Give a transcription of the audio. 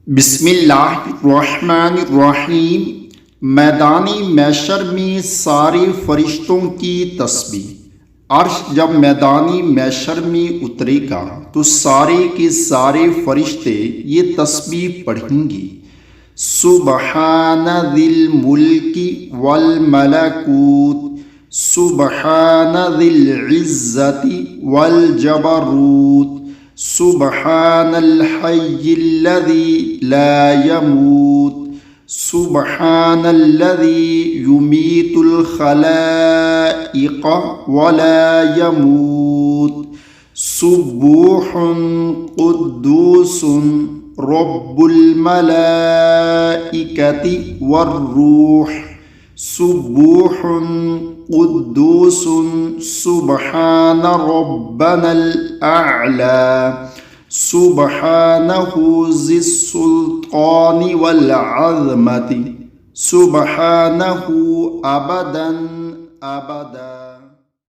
बिस्मिल्लाहिर्रहमानिर्रहीम। मैदानी मैशर में सारे फरिश्तों की तस्बीह। अर्श जब मैदानी मैशर में उतरेगा तो सारे के सारे फरिश्ते ये तस्बीह पढ़ेंगे। सुबहान दिल मुल्की वल मलकूत, सुबहान दिल इज्जति वल जबरूत, सुबहानल हय्यिल्लज़ी ला यमूत, सुबहानल्लज़ी युमीतुल खलाइक़ वला यमूत, सुब्बूहुन कुद्दूसुन रब्बुल मलाइकति वर्रूह, सुब्बूहुन कुद्दूसुन सुबहान रब्बनल अअला, सुबहानहु ज़िस्सुल्तानि वल अज़मति, सुबहानहु अबदन अबदा।